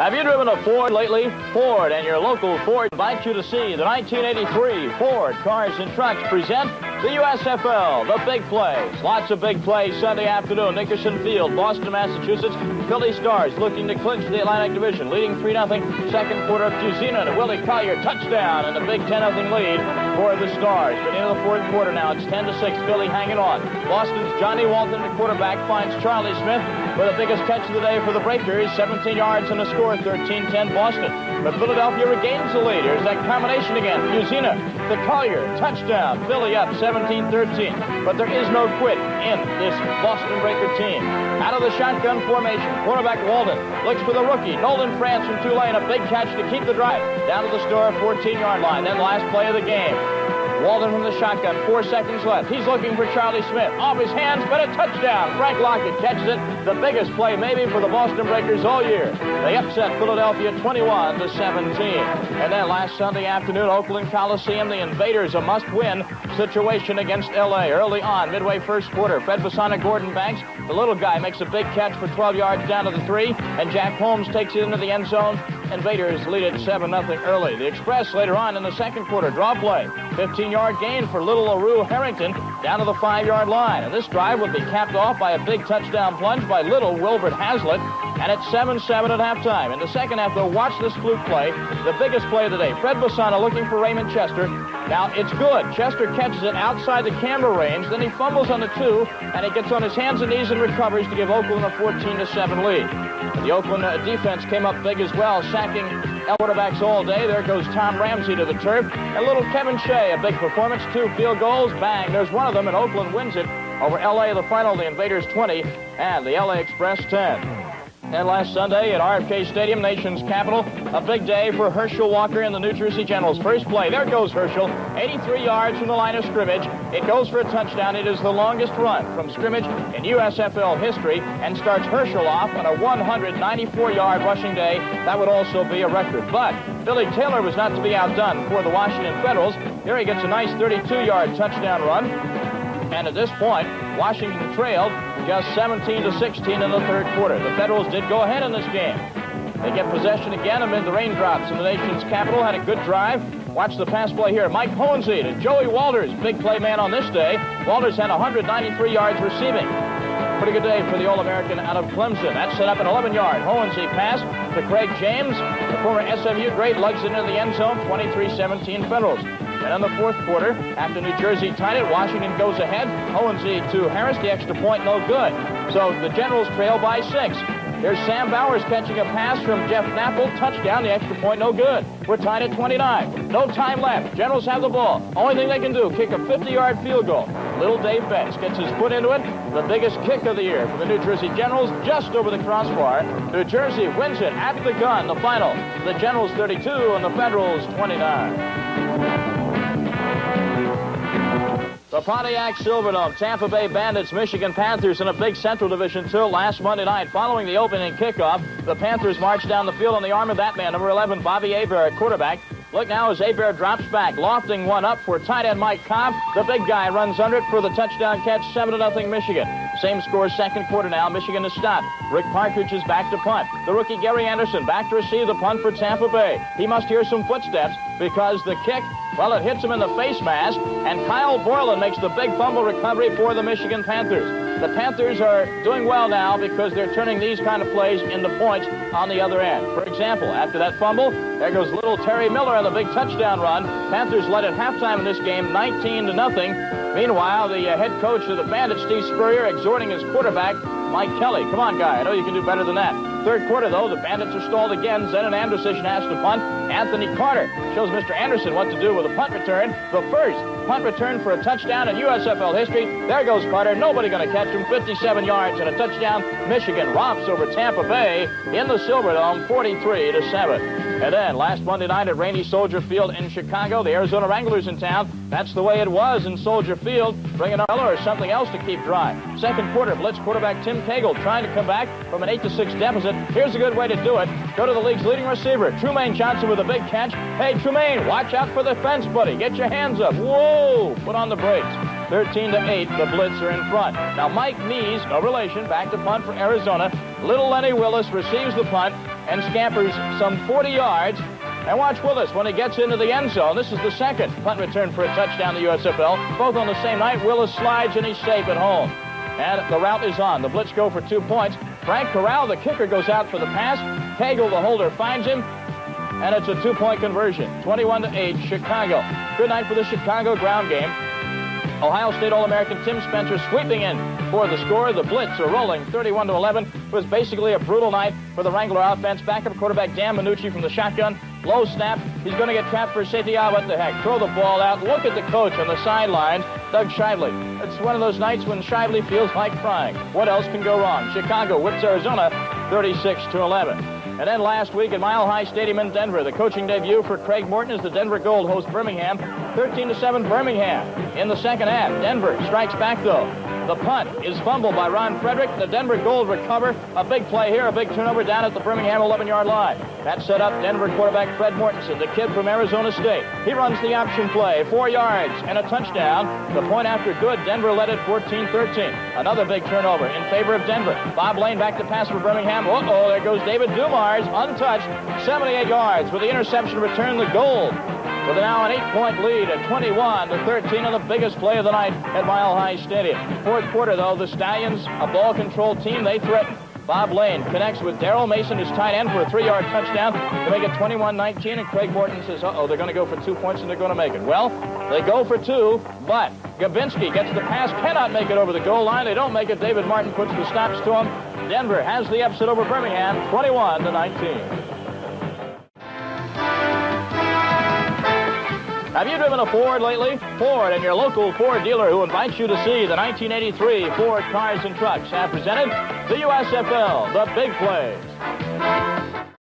Have you driven a Ford lately? Ford and your local Ford invite you to see the 1983 Ford Cars and Trucks present the USFL, the big plays. Lots of big plays Sunday afternoon. Nickerson Field, Boston, Massachusetts. Philly Stars looking to clinch the Atlantic Division, leading 3-0. Second quarter of Juzina to Willie Collier, touchdown, and a big 10-0 lead for the Stars. But into the fourth quarter now, it's 10-6. Philly hanging on. Boston's Johnny Walton, the quarterback, finds Charlie Smith with the biggest catch of the day for the Breakers. 17 yards and a score, 13-10 Boston. But Philadelphia regains the lead. Here's that combination again. Juzina to Collier, touchdown. Philly up 17-13. But there is no quit in this Boston Breaker team. Out of the shotgun formation, quarterback Walden looks for the rookie Nolan France from Tulane. A big catch to keep the drive down to the Star 14-yard line. Then last play of the game. Walden from the shotgun, 4 seconds left. He's looking for Charlie Smith. Off his hands, but a touchdown. Frank Lockett catches it. The biggest play maybe for the Boston Breakers all year. They upset Philadelphia 21-17. And then last Sunday afternoon, Oakland Coliseum, the Invaders, a must-win situation against L.A. Early on, midway first quarter, Fred Basana, Gordon Banks, the little guy makes a big catch for 12 yards down to the 3, and Jack Holmes takes it into the end zone. Invaders lead it 7-0 early. The Express later on in the second quarter, draw play. 15-yard gain for Little LaRue Harrington down to the 5-yard line. And this drive would be capped off by a big touchdown plunge by Little Wilbert Hazlitt. And it's 7-7 at halftime. In the second half, though, watch this fluke play, the biggest play of the day. Fred Basana looking for Raymond Chester. Now, it's good. Chester catches it outside the camera range. Then he fumbles on the 2, and he gets on his hands and knees and recovers to give Oakland a 14-7 lead. And the Oakland defense came up big as well, sacking quarterbacks all day. There goes Tom Ramsey to the turf. And little Kevin Shea, a big performance, 2 field goals. Bang, there's one of them, and Oakland wins it over L.A. The final, the Invaders 20, and the L.A. Express 10. And last Sunday at RFK Stadium, nation's capital, a big day for Herschel Walker and the New Jersey Generals. First play, there goes Herschel, 83 yards from the line of scrimmage. It goes for a touchdown. It is the longest run from scrimmage in USFL history and starts Herschel off on a 194-yard rushing day. That would also be a record. But Billy Taylor was not to be outdone for the Washington Federals. Here he gets a nice 32-yard touchdown run. And at this point, Washington trailed just 17-16 in the third quarter. The Federals did go ahead in this game. They get possession again amid the raindrops in the nation's capital. Had a good drive. Watch the pass play here. Mike Hohensee to Joey Walters. Big play man on this day. Walters had 193 yards receiving. Pretty good day for the All-American out of Clemson. That set up an 11-yard Hohensee pass to Craig James. The former SMU great lugs it into the end zone. 23-17 Federals. And in the fourth quarter, after New Jersey tied it, Washington goes ahead. Hohensee to Harris, the extra point, no good. So the Generals trail by 6. Here's Sam Bowers catching a pass from Jeff Knappel. Touchdown, the extra point, no good. We're tied at 29. No time left. Generals have the ball. Only thing they can do, kick a 50-yard field goal. Little Dave Betts gets his foot into it. The biggest kick of the year for the New Jersey Generals, just over the crossbar. New Jersey wins it at the gun. The final, the Generals 32 and the Federals 29. The Pontiac Silverdome, Tampa Bay Bandits, Michigan Panthers in a big Central Division 2 last Monday night. Following the opening kickoff, the Panthers marched down the field on the arm of that man, number 11, Bobby Hebert, quarterback. Look now as Hebert drops back, lofting one up for tight end Mike Cobb. The big guy runs under it for the touchdown catch, 7-0 Michigan. Same score, second quarter now. Michigan is stopped. Rick Partridge is back to punt. The rookie Gary Anderson back to receive the punt for Tampa Bay. He must hear some footsteps because the kick, well, it hits him in the face mask, and Kyle Borland makes the big fumble recovery for the Michigan Panthers. The Panthers are doing well now because they're turning these kind of plays into points on the other end. For example, after that fumble, there goes little Terry Miller on the big touchdown run. Panthers led at halftime in this game 19-0. Meanwhile, the head coach of the Bandits, Steve Spurrier, exhorting his quarterback, Mike Kelly. Come on, guy. I know you can do better than that. Third quarter, though, the Bandits are stalled again. Zenon Anderson has to punt. Anthony Carter shows Mr. Anderson what to do with a punt return. The first punt return for a touchdown in USFL history. There goes Carter. Nobody going to catch him. 57 yards and a touchdown. Michigan romps over Tampa Bay in the Silverdome, 43-7. And then last Monday night at Rainy Soldier Field in Chicago, the Arizona Wranglers in town. That's the way it was in Soldier Field. Bring an umbrella or something else to keep dry. Second quarter, blitz quarterback Tim Cagle trying to come back from an 8-6 deficit. Here's a good way to do it. Go to the league's leading receiver, Trumaine Johnson, with a big catch. Hey, Trumaine, watch out for the fence, buddy. Get your hands up. Whoa! Put on the brakes. 13-8, the Blitz are in front. Now Mike Mees, no relation, back to punt for Arizona. Little Lenny Willis receives the punt. and scampers some 40 yards. And watch Willis when he gets into the end zone. This is the second punt return for a touchdown in the USFL. Both on the same night. Willis slides and he's safe at home. And the route is on. The blitz go for 2 points. Frank Corral, the kicker, goes out for the pass. Cagle, the holder, finds him. And it's a 2-point conversion. 21-8, Chicago. Good night for the Chicago ground game. Ohio State All-American Tim Spencer sweeping in for the score. The blitz are rolling 31-11. It was basically a brutal night for the Wrangler offense. Backup quarterback Dan Minucci from the shotgun. Low snap. He's going to get trapped for safety. Ah, what the heck. Throw the ball out. Look at the coach on the sidelines, Doug Shively. It's one of those nights when Shively feels like crying. What else can go wrong? Chicago whips Arizona 36-11. And then last week at Mile High Stadium in Denver, the coaching debut for Craig Morton as the Denver Gold host Birmingham. 13-7 Birmingham. In the second half, Denver strikes back though. The punt is fumbled by Ron Frederick. The Denver Gold recover. A big play here, a big turnover down at the Birmingham 11-yard line. That set up Denver quarterback Fred Mortensen, the kid from Arizona State. He runs the option play, 4 yards and a touchdown. The point after good, Denver led it 14-13. Another big turnover in favor of Denver. Bob Lane back to pass for Birmingham. Uh-oh, there goes David Dumars, untouched, 78 yards with the interception return. The Gold with now an 8-point lead at 21-13 on the biggest play of the night at Mile High Stadium. Fourth quarter, though, the Stallions, a ball-controlled team, they threaten. Bob Lane connects with Darrell Mason, his tight end, for a 3-yard touchdown to make it 21-19, and Craig Morton says, uh-oh, they're going to go for 2 points and they're going to make it. Well, they go for 2, but Gabinski gets the pass, cannot make it over the goal line. They don't make it. David Martin puts the stops to him. Denver has the upset over Birmingham, 21-19. Have you driven a Ford lately? Ford and your local Ford dealer who invites you to see the 1983 Ford Cars and Trucks have presented the USFL, the Big Plays.